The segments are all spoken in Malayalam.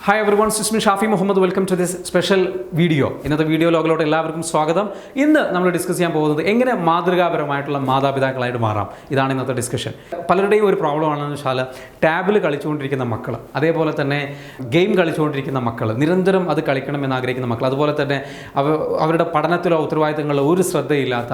Hi everyone, this is Shafi Muhammad. Welcome to this special video. ഇന്നത്തെ വീഡിയോ ലോഗിലോട്ട് എല്ലാവർക്കും സ്വാഗതം. ഇന്ന് നമ്മൾ ഡിസ്കസ് ചെയ്യാൻ പോകുന്നത് എങ്ങനെ മാതൃകാപരമായിട്ടുള്ള മാതാപിതാക്കളായിട്ട് മാറാം. ഇതാണ് ഇന്നത്തെ ഡിസ്കഷൻ. പലരുടെയും ഒരു പ്രോബ്ലം ആണെന്ന് വെച്ചാൽ ടാബിൽ കളിച്ചുകൊണ്ടിരിക്കുന്ന മക്കൾ, അതേപോലെ തന്നെ ഗെയിം കളിച്ചുകൊണ്ടിരിക്കുന്ന മക്കൾ, നിരന്തരം അത് കളിക്കണമെന്ന് ആഗ്രഹിക്കുന്ന മക്കൾ, അതുപോലെ തന്നെ അവരുടെ പഠനത്തിലോ ഉത്തരവാദിത്തങ്ങളിലോ ഒരു ശ്രദ്ധയില്ലാത്ത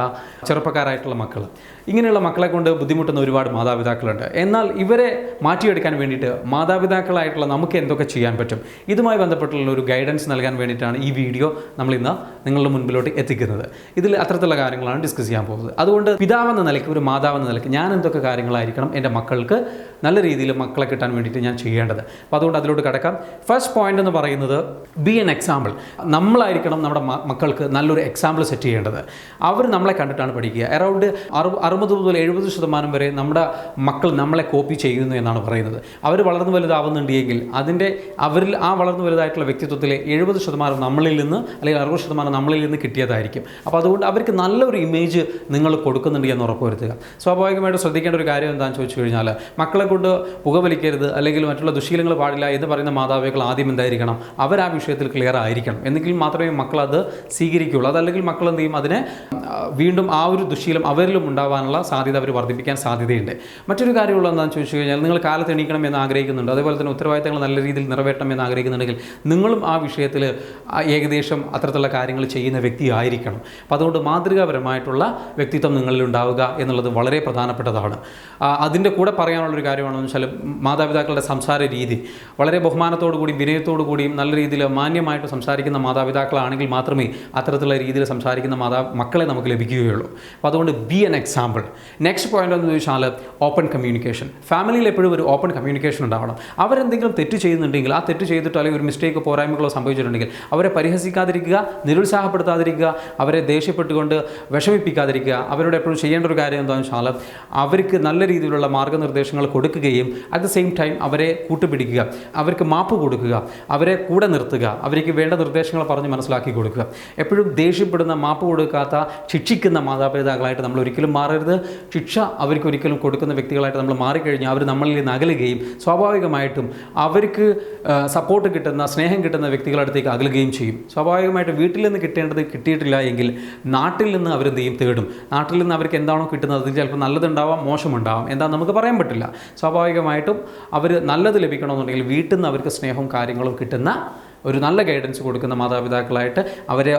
ചെറുപ്പക്കാരായിട്ടുള്ള മക്കൾ, ഇങ്ങനെയുള്ള മക്കളെ കൊണ്ട് ബുദ്ധിമുട്ടുന്ന ഒരുപാട് മാതാപിതാക്കളുണ്ട്. എന്നാൽ ഇവരെ മാറ്റിയെടുക്കാൻ വേണ്ടിയിട്ട് മാതാപിതാക്കളായിട്ടുള്ള നമുക്ക് എന്തൊക്കെ ചെയ്യാൻ പറ്റും, ഇതുമായി ബന്ധപ്പെട്ടുള്ള ഒരു ഗൈഡൻസ് നൽകാൻ വേണ്ടിയിട്ടാണ് ഈ വീഡിയോ നമ്മളിന്ന് നിങ്ങളുടെ മുൻപിലോട്ട് എത്തിക്കുന്നത്. ഇതിൽ അത്തരത്തിലുള്ള കാര്യങ്ങളാണ് ഡിസ്കസ് ചെയ്യാൻ പോകുന്നത്. അതുകൊണ്ട് പിതാവെന്ന നിലയ്ക്ക്, ഒരു മാതാവെന്ന നിലയ്ക്ക് ഞാൻ എന്തൊക്കെ കാര്യങ്ങളായിരിക്കണം എൻ്റെ മക്കൾക്ക് നല്ല രീതിയിൽ മക്കളെ കിട്ടാൻ വേണ്ടിയിട്ട് ഞാൻ ചെയ്യേണ്ടത്. അപ്പോൾ അതുകൊണ്ട് അതിലോട്ട് കിടക്കാം. ഫസ്റ്റ് പോയിന്റ് എന്ന് പറയുന്നത് ബി എൻ എക്സാമ്പിൾ. നമ്മളായിരിക്കണം നമ്മുടെ മക്കൾക്ക് നല്ലൊരു എക്സാമ്പിൾ സെറ്റ് ചെയ്യേണ്ടത്. അവർ നമ്മളെ കണ്ടിട്ടാണ് പഠിക്കുക. അറൗണ്ട് 60 മുതൽ 70% വരെ നമ്മുടെ മക്കൾ നമ്മളെ കോപ്പി ചെയ്യുന്നു എന്നാണ് പറയുന്നത്. അവർ വളർന്നു വലുതാവുന്നുണ്ടെങ്കിൽ അവരിൽ ആ വളർന്നു വലുതായിട്ടുള്ള വ്യക്തിത്വത്തിലെ 70% നമ്മളിൽ നിന്ന്, അല്ലെങ്കിൽ 60% നമ്മളിൽ നിന്ന് കിട്ടിയതായിരിക്കും. അപ്പോൾ അതുകൊണ്ട് അവർക്ക് നല്ലൊരു ഇമേജ് നിങ്ങൾ കൊടുക്കുന്നുണ്ട് എന്ന് ഉറപ്പുവരുത്തുക. സ്വാഭാവികമായിട്ട് ശ്രദ്ധിക്കേണ്ട ഒരു കാര്യം എന്താണെന്ന് ചോദിച്ചു കഴിഞ്ഞാൽ, മക്കളെ കൊണ്ട് പുകവലിക്കരുത് അല്ലെങ്കിൽ മറ്റുള്ള ദുശീലങ്ങൾ പാടില്ല എന്ന് പറയുന്ന മാതാപിതാക്കൾ ആദ്യം എന്തായിരിക്കണം, അവർ ആ വിഷയത്തിൽ ക്ലിയർ ആയിരിക്കണം. എന്നെങ്കിൽ മാത്രമേ മക്കൾ അത് സ്വീകരിക്കുകയുള്ളൂ. അതല്ലെങ്കിൽ മക്കൾ എന്ത് ചെയ്യും, അതിനെ വീണ്ടും ആ ഒരു ദുശീലം അവരിലും ഉണ്ടാകാനുള്ള സാധ്യത അവർ വർദ്ധിപ്പിക്കാൻ സാധ്യതയുണ്ട്. മറ്റൊരു കാര്യമുള്ള എന്താണെന്ന് ചോദിച്ചു കഴിഞ്ഞാൽ, നിങ്ങൾ കാലത്ത് എണീക്കണം എന്ന് ആഗ്രഹിക്കുന്നുണ്ട്, അതേപോലെ തന്നെ ഉത്തരവാദിത്തങ്ങൾ നല്ല രീതിയിൽ നിറവേറ്റണം എന്ന് ആഗ്രഹിക്കുന്നുണ്ടെങ്കിൽ നിങ്ങളും ആ വിഷയത്തിൽ ഏകദേശം അത്തരത്തിലുള്ള കാര്യങ്ങൾ ചെയ്യുന്ന വ്യക്തി ആയിരിക്കണം. അപ്പോൾ അതുകൊണ്ട് മാതൃകാപരമായിട്ടുള്ള വ്യക്തിത്വം നിങ്ങളിൽ ഉണ്ടാവുക എന്നുള്ളത് വളരെ പ്രധാനപ്പെട്ടതാണ്. അതിൻ്റെ കൂടെ പറയാനുള്ളൊരു കാര്യമാണെന്ന് വെച്ചാൽ, മാതാപിതാക്കളുടെ സംസാര രീതി വളരെ ബഹുമാനത്തോടു കൂടിയും വിനയത്തോടു കൂടിയും നല്ല രീതിയിൽ മാന്യമായിട്ട് സംസാരിക്കുന്ന മാതാപിതാക്കളാണെങ്കിൽ മാത്രമേ അത്തരത്തിലുള്ള രീതിയിൽ സംസാരിക്കുന്ന മക്കളെ നമുക്ക് ലഭിക്കുകയുള്ളൂ. അപ്പോൾ അതുകൊണ്ട് B an example. Next point എന്ന് ചോദിച്ചാൽ ഓപ്പൺ കമ്മ്യൂണിക്കേഷൻ. ഫാമിലിയിൽ എപ്പോഴും ഒരു ഓപ്പൺ കമ്മ്യൂണിക്കേഷൻ ഉണ്ടാവണം. അവരെന്തെങ്കിലും തെറ്റ് ചെയ്യുന്നുണ്ടെങ്കിൽ, ആ തെറ്റ് ചെയ്തിട്ട് അല്ലെങ്കിൽ ഒരു മിസ്റ്റേക്കോ പോരായ്മകളോ സംഭവിച്ചിട്ടുണ്ടെങ്കിൽ അവരെ പരിഹസിക്കാതിരിക്കുക, നിരുത്സാഹപ്പെടുത്താതിരിക്കുക, അവരെ ദേഷ്യപ്പെട്ടുകൊണ്ട് വിഷമിപ്പിക്കാതിരിക്കുക. അവരോട് എപ്പോഴും ചെയ്യേണ്ട ഒരു കാര്യം എന്താണെന്ന് വെച്ചാൽ, അവർക്ക് നല്ല രീതിയിലുള്ള മാർഗ്ഗനിർദ്ദേശങ്ങൾ കൊടുക്കുകയും അറ്റ് ദ സെയിം ടൈം അവരെ കൂട്ടുപിടിക്കുക, അവർക്ക് മാപ്പ് കൊടുക്കുക, അവരെ കൂടെ നിർത്തുക, അവർക്ക് വേണ്ട നിർദ്ദേശങ്ങൾ പറഞ്ഞ് മനസ്സിലാക്കി കൊടുക്കുക. എപ്പോഴും ദേഷ്യപ്പെടുന്ന, മാപ്പ് കൊടുക്കാത്ത, ശിക്ഷിക്കുന്ന മാതാപിതാക്കളായിട്ട് നമ്മൾ ഒരിക്കലും മാറരുത്. ശിക്ഷ അവർക്ക് ഒരിക്കലും കൊടുക്കുന്ന വ്യക്തികളായിട്ട് നമ്മൾ മാറിക്കഴിഞ്ഞാൽ അവർ നമ്മളിൽ നിന്ന് അകലുകയും സ്വാഭാവികമായിട്ടും അവർക്ക് സപ്പോർട്ട് കിട്ടുന്ന, സ്നേഹം കിട്ടുന്ന വ്യക്തികളടുത്തേക്ക് അകലുകയും ചെയ്യും. സ്വാഭാവികമായിട്ടും വീട്ടിൽ നിന്ന് കിട്ടേണ്ടത് കിട്ടിയിട്ടില്ല എങ്കിൽ നാട്ടിൽ നിന്ന് അവരെന്ത് ചെയ്യും, തേടും. നാട്ടിൽ നിന്ന് അവർക്ക് എന്താണോ കിട്ടുന്നത് അതിൽ ചിലപ്പോൾ നല്ലതുണ്ടാവാം, മോശമുണ്ടാവാം, എന്താ നമുക്ക് പറയാൻ പറ്റില്ല. സ്വാഭാവികമായിട്ടും അവർ നല്ലത് ലഭിക്കണമെന്നുണ്ടെങ്കിൽ വീട്ടിൽ നിന്ന് അവർക്ക് സ്നേഹവും കാര്യങ്ങളും കിട്ടുന്ന ഒരു നല്ല ഗൈഡൻസ് കൊടുക്കുന്ന മാതാപിതാക്കളായിട്ട്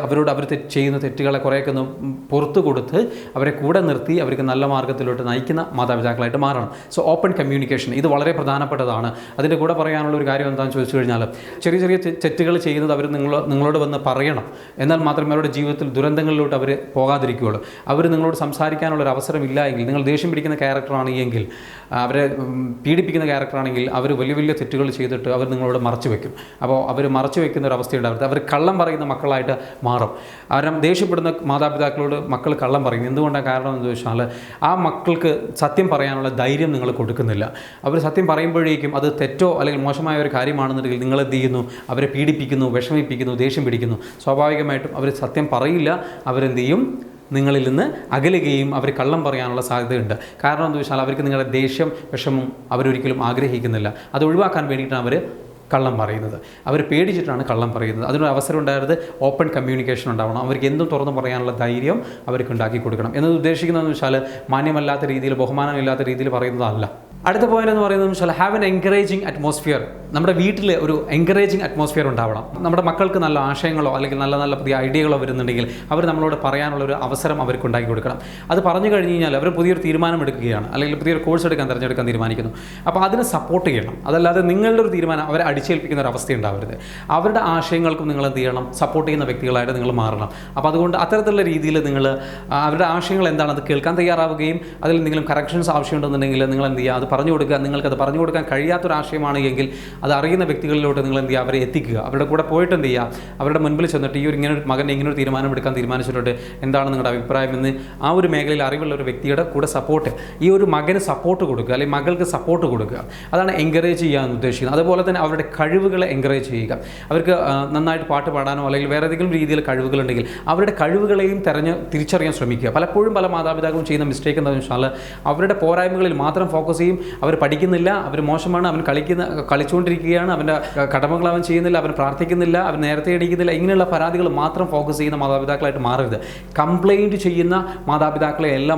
അവരോട് അവർ ചെയ്യുന്ന തെറ്റുകളെ കുറേയൊക്കെ ഒന്ന് പുറത്തു കൊടുത്ത് അവരെ കൂടെ നിർത്തി അവർക്ക് നല്ല മാർഗ്ഗത്തിലോട്ട് നയിക്കുന്ന മാതാപിതാക്കളായിട്ട് മാറണം. സോ ഓപ്പൺ കമ്മ്യൂണിക്കേഷൻ ഇത് വളരെ പ്രധാനപ്പെട്ടതാണ്. അതിൻ്റെ കൂടെ പറയാനുള്ള ഒരു കാര്യം എന്താണെന്ന് ചോദിച്ചു കഴിഞ്ഞാൽ, ചെറിയ ചെറിയ തെറ്റുകൾ ചെയ്യുന്നത് അവർ നിങ്ങളോട് വന്ന് പറയണം. എന്നാൽ മാത്രമേ അവരുടെ ജീവിതത്തിൽ ദുരന്തങ്ങളിലോട്ട് അവർ പോകാതിരിക്കുകയുള്ളൂ. അവർ നിങ്ങളോട് സംസാരിക്കാനുള്ളൊരു അവസരമില്ല എങ്കിൽ, നിങ്ങൾ ദേഷ്യം പിടിക്കുന്ന ക്യാരക്ടറാണ് എങ്കിൽ, അവരെ പീഡിപ്പിക്കുന്ന ക്യാരക്ടറാണെങ്കിൽ അവർ വലിയ വലിയ തെറ്റുകൾ ചെയ്തിട്ട് അവർ നിങ്ങളോട് മറച്ചു വയ്ക്കും. അപ്പോൾ അവർ മറച്ചു വയ്ക്കുന്ന ഒരു അവസ്ഥയുണ്ടാവരുത്. അവർ കള്ളം പറയുന്ന മക്കളായിട്ട് മാറും. അവരെ ദേഷ്യപ്പെടുന്ന മാതാപിതാക്കളോട് മക്കൾ കള്ളം പറയും. എന്തുകൊണ്ടാണ് കാരണം എന്ന് ചോദിച്ചാൽ, ആ മക്കൾക്ക് സത്യം പറയാനുള്ള ധൈര്യം നിങ്ങൾ കൊടുക്കുന്നില്ല. അവർ സത്യം പറയുമ്പോഴേക്കും അത് തെറ്റോ അല്ലെങ്കിൽ മോശമായ ഒരു കാര്യമാണെന്നുണ്ടെങ്കിൽ നിങ്ങൾ എന്ത് ചെയ്യുന്നു, അവരെ പീഡിപ്പിക്കുന്നു, വിഷമിപ്പിക്കുന്നു, ദേഷ്യം പിടിക്കുന്നു. സ്വാഭാവികമായിട്ടും അവർ സത്യം പറയില്ല. അവരെന്ത് ചെയ്യും, നിങ്ങളിൽ നിന്ന് അകലുകയും അവർ കള്ളം പറയാനുള്ള സാധ്യതയുണ്ട്. കാരണം എന്താ വെച്ചാൽ, അവർക്ക് നിങ്ങളുടെ ദേഷ്യം, വിഷമം അവരൊരിക്കലും ആഗ്രഹിക്കുന്നില്ല. അത് ഒഴിവാക്കാൻ വേണ്ടിയിട്ടാണ് അവർ കള്ളം പറയുന്നത്. അവർ പേടിച്ചിട്ടാണ് കള്ളം പറയുന്നത്. അതിനൊരു അവസരം ഉണ്ടായത് ഓപ്പൺ കമ്മ്യൂണിക്കേഷൻ ഉണ്ടാവണം. അവർക്ക് എന്തും തുറന്നു പറയാനുള്ള ധൈര്യം അവർക്ക് ഉണ്ടാക്കി കൊടുക്കണം. എന്നത് ഉദ്ദേശിക്കുന്നതെന്ന് വെച്ചാൽ, മാന്യമല്ലാത്ത രീതിയിൽ, ബഹുമാനമില്ലാത്ത രീതിയിൽ പറയുന്നതല്ല. അടുത്ത പോയിന്റ് എന്ന് പറയുന്നത് വെച്ചാൽ, ഹാവ് എൻ എൻകറേജിങ് അറ്റ്മോസ്ഫിയർ. നമ്മുടെ വീട്ടിൽ ഒരു എൻകറേജിങ് അറ്റ്മോസ്ഫിയർ ഉണ്ടാവണം. നമ്മുടെ മക്കൾക്ക് നല്ല ആശയങ്ങളോ അല്ലെങ്കിൽ നല്ല നല്ല പുതിയ ഐഡിയകളോ വരുന്നുണ്ടെങ്കിൽ അവർ നമ്മളോട് പറയാനുള്ളൊരു അവസരം അവർക്ക് ഉണ്ടാക്കി കൊടുക്കണം. അത് പറഞ്ഞു കഴിഞ്ഞ് കഴിഞ്ഞാൽ അവർ പുതിയൊരു തീരുമാനം എടുക്കുകയാണ്, അല്ലെങ്കിൽ പുതിയൊരു കോഴ്സ് തിരഞ്ഞെടുക്കാൻ തീരുമാനിക്കുന്നു. അപ്പോൾ അതിനെ സപ്പോർട്ട് ചെയ്യണം. അതല്ലാതെ നിങ്ങളുടെ ഒരു തീരുമാനം അവരെ അടിച്ചേൽപ്പിക്കുന്ന ഒരു അവസ്ഥ ഉണ്ടാവരുത്. അവരുടെ ആശയങ്ങൾക്കും നിങ്ങൾ എന്ത് ചെയ്യണം, സപ്പോർട്ട് ചെയ്യുന്ന വ്യക്തികളായിട്ട് നിങ്ങൾ മാറണം. അപ്പോൾ അതുകൊണ്ട് അത്തരത്തിലുള്ള രീതിയിൽ നിങ്ങൾ അവരുടെ ആശയങ്ങൾ എന്താണ് അത് കേൾക്കാൻ തയ്യാറാവുകയും അതിൽ എന്തെങ്കിലും കറക്ഷൻസ് ആവശ്യമുണ്ടെന്നുണ്ടെങ്കിൽ നിങ്ങൾ എന്ത് ചെയ്യുക, അത് പറഞ്ഞു കൊടുക്കുക. നിങ്ങൾക്കത് പറഞ്ഞു കൊടുക്കാൻ കഴിയാത്തൊരാശയമാണ് എങ്കിൽ അത് അറിയുന്ന വ്യക്തികളിലോട്ട് നിങ്ങൾ എന്ത് ചെയ്യുക, അവരെ എത്തിക്കുക. അവരുടെ കൂടെ പോയിട്ട് എന്ത് ചെയ്യുക, അവരുടെ മുൻപിൽ ചെന്നിട്ട് ഈ ഒരു ഇങ്ങനെ ഒരു മകൻ ഇങ്ങനെ ഒരു തീരുമാനം എടുക്കാൻ തീരുമാനിച്ചിട്ടുണ്ട്, എന്താണ് നിങ്ങളുടെ അഭിപ്രായം എന്ന് ആ ഒരു മേഖലയിൽ അറിവുള്ള ഒരു വ്യക്തിയുടെ കൂടെ സപ്പോർട്ട്, ഈ ഒരു മകന് സപ്പോർട്ട് കൊടുക്കുക അല്ലെങ്കിൽ മകൾക്ക് സപ്പോർട്ട് കൊടുക്കുക. അതാണ് എൻകറേജ് ചെയ്യാൻ ഉദ്ദേശിക്കുന്നത്. അതുപോലെ തന്നെ അവരുടെ കഴിവുകളെ എൻകറേജ് ചെയ്യുക. അവർക്ക് നന്നായിട്ട് പാട്ട് പാടാനോ അല്ലെങ്കിൽ വേറെ ഏതെങ്കിലും രീതിയിൽ കഴിവുകളുണ്ടെങ്കിൽ അവരുടെ കഴിവുകളെയും തിരിച്ചറിയാൻ ശ്രമിക്കുക. പലപ്പോഴും പല മാതാപിതാക്കളും ചെയ്യുന്ന മിസ്റ്റേക്ക് എന്താണെന്ന് വെച്ചാൽ അവരുടെ പോരായ്മകളിൽ മാത്രം ഫോക്കസ് ചെയ്യും. അവർ പഠിക്കുന്നില്ല, അവർ മോശമാണ്, അവൻ കളിച്ചുകൊണ്ടിരിക്കുകയാണ്, അവൻ്റെ കടമകൾ അവൻ ചെയ്യുന്നില്ല, അവൻ പ്രാർത്ഥിക്കുന്നില്ല, അവൻ നേരത്തെ എണീക്കുന്നില്ല, ഇങ്ങനെയുള്ള പരാതികൾ മാത്രം ഫോക്കസ് ചെയ്യുന്ന മാതാപിതാക്കളായിട്ട് മാറരുത്. കംപ്ലൈൻറ്റ് ചെയ്യുന്ന മാതാപിതാക്കളെ എല്ലാ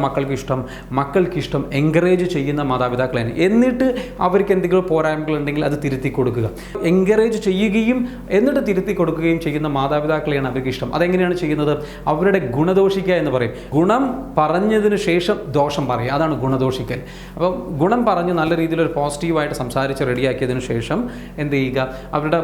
മക്കൾക്കിഷ്ടം എൻകറേജ് ചെയ്യുന്ന മാതാപിതാക്കളാണ്. എന്നിട്ട് അവർക്ക് എന്തെങ്കിലും പോരായ്മകളുണ്ടെങ്കിൽ അത് തിരുത്തി കൊടുക്കുക. എൻകറേജ് ചെയ്യുകയും എന്നിട്ട് തിരുത്തി കൊടുക്കുകയും ചെയ്യുന്ന മാതാപിതാക്കളെയാണ് അവർക്ക് ഇഷ്ടം. അതെങ്ങനെയാണ് ചെയ്യുന്നത്? അവരുടെ ഗുണദോഷിക്കുക എന്ന് പറയും. ഗുണം പറഞ്ഞതിന് ശേഷം ദോഷം പറയുക, അതാണ് ഗുണദോഷിക്കൽ. അപ്പം ഗുണം പറഞ്ഞ് നല്ല രീതിയിൽ ഒരു പോസിറ്റീവായിട്ട് സംസാരിച്ച് റെഡിയാക്കിയതിന് ശേഷം എന്ത് ചെയ്യുക? അവരുടെ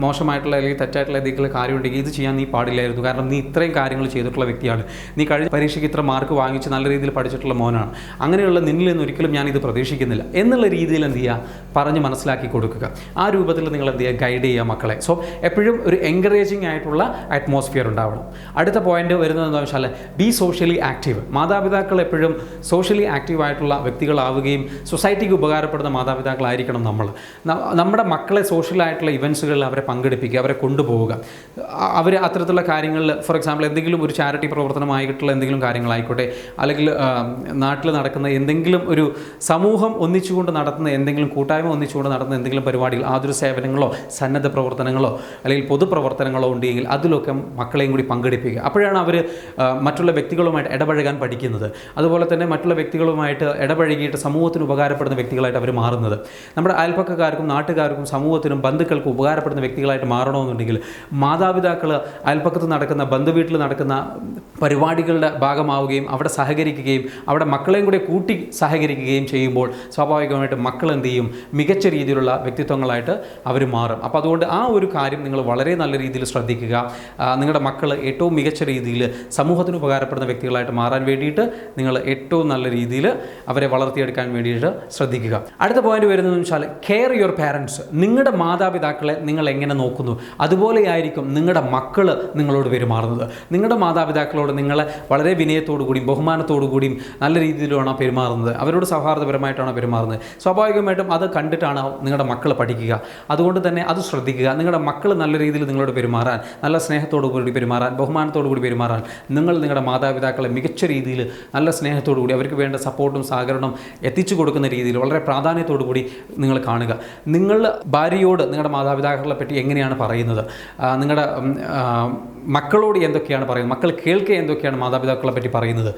മോശമായിട്ടുള്ള അല്ലെങ്കിൽ തെറ്റായിട്ടുള്ള ഏതെങ്കിലും കാര്യമുണ്ടെങ്കിൽ ഇത് ചെയ്യാൻ നീ പാടില്ലായിരുന്നു, കാരണം നീ ഇത്രയും കാര്യങ്ങൾ ചെയ്തിട്ടുള്ള വ്യക്തിയാണ്, നീ കഴിഞ്ഞ പരീക്ഷയ്ക്ക് ഇത്ര മാർക്ക് വാങ്ങിച്ച് നല്ല രീതിയിൽ പഠിച്ചിട്ടുള്ള മോനാണ്, അങ്ങനെയുള്ള നിന്നിൽ നിന്ന് ഒരിക്കലും ഞാനിത് പ്രതീക്ഷിക്കുന്നില്ല എന്നുള്ള രീതിയിൽ എന്ത് ചെയ്യുക? പറഞ്ഞ് മനസ്സിലാക്കി കൊടുക്കുക. ആ രൂപത്തിൽ നിങ്ങൾ എന്ത് ചെയ്യുക? ഗൈഡ് ചെയ്യുക മക്കളെ. സോ എപ്പോഴും ഒരു എൻകറേജിങ് ആയിട്ടുള്ള അറ്റ്മോസ്ഫിയർ ഉണ്ടാവണം. അടുത്ത പോയിന്റ് വരുന്നത് എന്താണെന്ന് വെച്ചാൽ ബി സോഷ്യലി ആക്റ്റീവ്. മാതാപിതാക്കൾ എപ്പോഴും സോഷ്യലി ആക്റ്റീവ് ആയിട്ടുള്ള വ്യക്തികളാവുകയും സൊസൈറ്റിക്ക് ഉപകാരപ്പെടുന്ന മാതാപിതാക്കളായിരിക്കണം നമ്മൾ. നമ്മുടെ മക്കളെ സോഷ്യലായിട്ടുള്ള ഇവൻറ്റ്സുകളിൽ അവരെ പങ്കെടുപ്പിക്കുക, അവരെ കൊണ്ടുപോവുക. അവർ അത്തരത്തിലുള്ള കാര്യങ്ങളിൽ, ഫോർ എക്സാമ്പിൾ എന്തെങ്കിലും ഒരു ചാരിറ്റി പ്രവർത്തനമായിട്ടുള്ള എന്തെങ്കിലും കാര്യങ്ങളായിക്കോട്ടെ, അല്ലെങ്കിൽ നാട്ടിൽ നടക്കുന്ന എന്തെങ്കിലും ഒരു സമൂഹം ഒന്നിച്ചുകൊണ്ട് നടത്തുന്ന എന്തെങ്കിലും കൂട്ടായ്മ ഒന്നിച്ചുകൊണ്ട് നടത്തുന്ന എന്തെങ്കിലും പരിപാടികൾ, ആതുര സേവനങ്ങളോ സന്നദ്ധ പ്രവർത്തനങ്ങളോ അല്ലെങ്കിൽ പൊതുപ്രവർത്തനങ്ങളോ ഉണ്ടെങ്കിൽ അതിലൊക്കെ മക്കളെയും കൂടി പങ്കെടുപ്പിക്കുക. അപ്പോഴാണ് അവർ മറ്റുള്ള വ്യക്തികളുമായിട്ട് ഇടപഴകാൻ പഠിക്കുന്നത്. അതുപോലെ തന്നെ മറ്റുള്ള വ്യക്തികളുമായിട്ട് ഇടപഴകിയിട്ട് സമൂഹത്തിന് ഉപകാരപ്പെടുന്ന വ്യക്തികളായിട്ട് അവർ മാറുന്നത്. നമ്മുടെ അയൽപ്പക്കക്കാർക്കും നാട്ടുകാർക്കും സമൂഹത്തിനും ബന്ധുക്കൾക്കും ഉപകാരപ്പെടുന്ന വ്യക്തികളായിട്ട് മാറണമെന്നുണ്ടെങ്കിൽ മാതാപിതാക്കൾ അയൽപ്പക്കത്ത് നടക്കുന്ന ബന്ധുവീട്ടിൽ നടക്കുന്ന പരിപാടികളുടെ ഭാഗമാവുകയും അവിടെ സഹകരിക്കുകയും അവിടെ മക്കളെയും കൂടെ കൂട്ടി സഹകരിക്കുകയും ചെയ്യുമ്പോൾ സ്വാഭാവികമായിട്ട് മക്കൾ എന്ത് ചെയ്യും? മികച്ച രീതിയിലുള്ള വ്യക്തിത്വങ്ങളായിട്ട് അവർ മാറും. അപ്പോൾ അതുകൊണ്ട് ആ ഒരു കാര്യം നിങ്ങൾ വളരെ നല്ല രീതിയിൽ ശ്രദ്ധിക്കുക. നിങ്ങളുടെ മക്കൾ ഏറ്റവും മികച്ച രീതിയിൽ സമൂഹത്തിന് ഉപകാരപ്പെടുന്ന വ്യക്തികളായിട്ട് മാറാൻ വേണ്ടിയിട്ട് നിങ്ങൾ ഏറ്റവും നല്ല രീതിയിൽ അവരെ വളർത്തിയെടുക്കാൻ വേണ്ടിയിട്ട് ശ്രദ്ധിക്കുക. അടുത്ത പോയിന്റ് വരുന്നതെന്ന് വെച്ചാൽ കെയർ യുവർ പാരൻസ്. നിങ്ങളുടെ മാതാപിതാക്കളെ നിങ്ങൾ എങ്ങനെ നോക്കുന്നു അതുപോലെയായിരിക്കും നിങ്ങളുടെ മക്കൾ നിങ്ങളോട് പെരുമാറുന്നത്. നിങ്ങളുടെ മാതാപിതാക്കളോട് നിങ്ങളെ വളരെ വിനയത്തോടു കൂടിയും ബഹുമാനത്തോടു കൂടിയും നല്ല രീതിയിലാണ് പെരുമാറുന്നത്, അവരോട് സൗഹാർദ്ദപരമായിട്ടാണ് പെരുമാറുന്നത്. സ്വാഭാവികമായിട്ടും അത് കണ്ടിട്ടാണ് നിങ്ങളുടെ മക്കൾ പഠിക്കുക. അതുകൊണ്ട് തന്നെ അത് ശ്രദ്ധിക്കുക. നിങ്ങളുടെ മക്കൾ നല്ല രീതിയിൽ നിങ്ങളോട് പെരുമാറാൻ, നല്ല സ്നേഹത്തോടു കൂടി പെരുമാറാൻ, ബഹുമാനത്തോടു കൂടി പെരുമാറാൻ നിങ്ങളുടെ മാതാപിതാക്കളെ മികച്ച രീതിയിൽ നല്ല സ്നേഹത്തോടു കൂടി അവർക്ക് വേണ്ട സപ്പോർട്ടും സഹകരണവും എത്തിച്ചു കൊടുക്കുന്ന രീതിയിൽ വളരെ പ്രാധാന്യത്തോടു കൂടി നിങ്ങൾ കാണുക. നിങ്ങൾ ഭാര്യയോട് നിങ്ങളുടെ മാതാപിതാക്കളെ പറ്റി എങ്ങനെയാണ് പറയുന്നത്, നിങ്ങളുടെ മക്കളോട് എന്തൊക്കെയാണ് പറയുന്നത്, മക്കൾ കേൾക്കുക എന്തൊക്കെയാണ് മാതാപിതാക്കളെ പറ്റി പറയുന്നത്,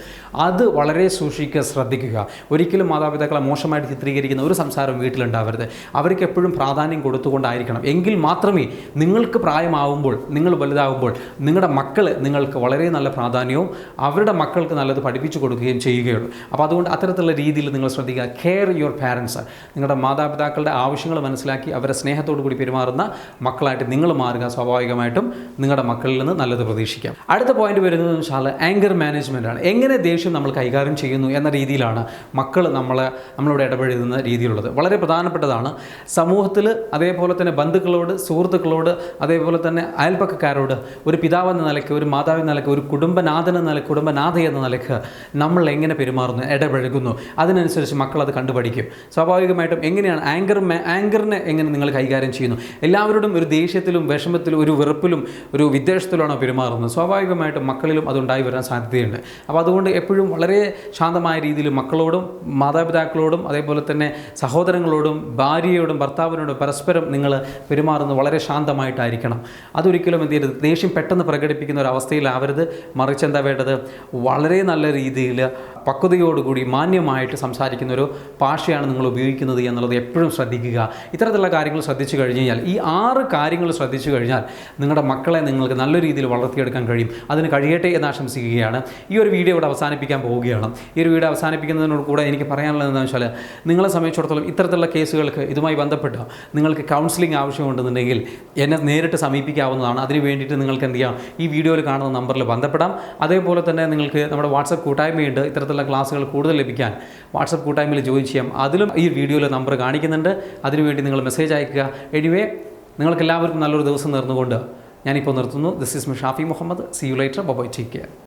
അത് വളരെ സൂക്ഷിക്കുക, ശ്രദ്ധിക്കുക. ഒരിക്കലും മാതാപിതാക്കളെ മോശമായിട്ട് ചിത്രീകരിക്കുന്ന ഒരു സംസാരം വീട്ടിലുണ്ടാവരുത്. അവർക്ക് എപ്പോഴും പ്രാധാന്യം കൊടുത്തുകൊണ്ടായിരിക്കണം. എങ്കിൽ മാത്രമേ നിങ്ങൾക്ക് പ്രായമാവുമ്പോൾ, നിങ്ങൾ വലുതാവുമ്പോൾ നിങ്ങളുടെ മക്കൾ നിങ്ങൾക്ക് വളരെ നല്ല പ്രാധാന്യവും അവരുടെ മക്കൾക്ക് നല്ലത് പഠിപ്പിച്ചു കൊടുക്കുകയും ചെയ്യുകയുള്ളൂ. അപ്പോൾ അതുകൊണ്ട് അത്തരത്തിലുള്ള രീതിയിൽ നിങ്ങൾ ശ്രദ്ധിക്കുക. Care your parents. നിങ്ങളുടെ മാതാപിതാക്കളുടെ ആവശ്യങ്ങൾ മനസ്സിലാക്കി അവരെ സ്നേഹത്തോടു കൂടി പെരുമാറുന്ന മക്കളായിട്ട് നിങ്ങൾ മാറുക. സ്വാഭാവികമായിട്ടും നിങ്ങളുടെ മക്കളിൽ നിന്ന് നല്ലത് പ്രതീക്ഷിക്കാം. അടുത്ത പോയിന്റ് വരുന്നതെന്ന് വെച്ചാൽ ആങ്കർ മാനേജ്മെൻ്റ് ആണ്. എങ്ങനെ ദേഷ്യം നമ്മൾ കൈകാര്യം ചെയ്യുന്നു എന്ന രീതിയിലാണ് മക്കൾ നമ്മളോട് ഇടപഴകുന്ന രീതിയിലുള്ളത്. വളരെ പ്രധാനപ്പെട്ടതാണ്. സമൂഹത്തിൽ അതേപോലെ തന്നെ ബന്ധുക്കളോട്, സുഹൃത്തുക്കളോട്, അതേപോലെ തന്നെ അയൽപ്പക്കക്കാരോട് ഒരു പിതാവെന്ന നിലയ്ക്ക്, ഒരു മാതാവെന്ന നിലയ്ക്ക്, ഒരു കുടുംബനാഥനെന്ന നിലയ്ക്ക്, കുടുംബനാഥ എന്ന നിലയ്ക്ക് നമ്മൾ എങ്ങനെ പെരുമാറുന്നു, ഇടപഴകുന്നു, അതിനനുസരിച്ച് മക്കൾ അത് കണ്ടുപഠിക്കും. സ്വാഭാവികമായിട്ടും എങ്ങനെയാണ് ആങ്കറിനെ എങ്ങനെ നിങ്ങൾ കൈകാര്യം ചെയ്യുന്നു, എല്ലാവരോടും ഒരു ദേഷ്യത്തിലും വിഷമത്തിലും ഒരു വെറുപ്പിലും ഒരു വിദ്വേഷത്തിലാണോ പെരുമാറുന്നത്, സ്വാഭാവികമായിട്ടും മക്കളിലും അതുണ്ടായി വരാൻ സാധ്യതയുണ്ട്. അപ്പോൾ അതുകൊണ്ട് എപ്പോഴും വളരെ ശാന്തമായ രീതിയിൽ മക്കളോടും മാതാപിതാക്കളോടും അതേപോലെ തന്നെ സഹോദരങ്ങളോടും ഭാര്യയോടും ഭർത്താവിനോടും പരസ്പരം നിങ്ങൾ പെരുമാറുന്നത് വളരെ ശാന്തമായിട്ടായിരിക്കണം. അതൊരിക്കലും എന്ത് ചെയ്യരുത്, ദേഷ്യം പെട്ടെന്ന് പ്രകടിപ്പിക്കുന്ന ഒരു അവസ്ഥയിലാവരുത്. മറിച്ച് എന്താ വേണ്ടത്, വളരെ നല്ല രീതിയിൽ പക്വതയോടുകൂടി മാന്യമായിട്ട് സംസാരിക്കുന്ന ഒരു ഭാഷയാണ് നിങ്ങൾ ഉപയോഗിക്കുന്നത് എന്നുള്ളത് എപ്പോഴും ശ്രദ്ധിക്കുക. ഇത്തരത്തിലുള്ള കാര്യങ്ങൾ ശ്രദ്ധിച്ചു കഴിഞ്ഞ് കഴിഞ്ഞാൽ, ഈ 6 കാര്യങ്ങൾ ശ്രദ്ധിച്ചു കഴിഞ്ഞാൽ നിങ്ങളുടെ മക്കളെ നിങ്ങൾക്ക് നല്ല രീതിയിൽ വളർത്തിയെടുക്കാൻ കഴിയും. അതിന് കഴിയട്ടെ എന്ന് ആശംസിക്കുകയാണ്. ഈ ഒരു വീഡിയോ ഇവിടെ അവസാനിപ്പിക്കാൻ പോവുകയാണ്. ഈ ഒരു വീഡിയോ അവസാനിപ്പിക്കുന്നതിനോട് കൂടെ എനിക്ക് പറയാനുള്ളത് എന്താണെന്ന് വെച്ചാൽ, നിങ്ങളെ സംബന്ധിച്ചിടത്തോളം ഇത്തരത്തിലുള്ള കേസുകൾക്ക് ഇതുമായി ബന്ധപ്പെട്ട് നിങ്ങൾക്ക് കൗൺസിലിംഗ് ആവശ്യമുണ്ടെന്നുണ്ടെങ്കിൽ എന്നെ നേരിട്ട് സമീപിക്കാവുന്നതാണ്. അതിന് വേണ്ടിയിട്ട് നിങ്ങൾക്ക് എന്ത് ചെയ്യാം, ഈ വീഡിയോയിൽ കാണുന്ന നമ്പറിൽ ബന്ധപ്പെടാം. അതേപോലെ തന്നെ നിങ്ങൾക്ക് നമ്മുടെ വാട്സപ്പ് കൂട്ടായ്മയുണ്ട്. ഇത്തരത്തിലുള്ള ക്ലാസ്സുകൾ കൂടുതൽ ലഭിക്കാൻ വാട്സപ്പ് കൂട്ടായ്മയിൽ ജോയിൻ ചെയ്യാം. അതിലും ഈ വീഡിയോയിൽ നമ്പർ കാണിക്കുന്നുണ്ട്. അതിനുവേണ്ടി നിങ്ങൾ മെസ്സേജ് അയക്കുക. എനിവേ, നിങ്ങൾക്ക് എല്ലാവർക്കും നല്ലൊരു ദിവസം നേർന്നുകൊണ്ട് ഞാനിപ്പോൾ നിർത്തുന്നു. This is me Shafi Muhammad. See you later. Bye. Take care.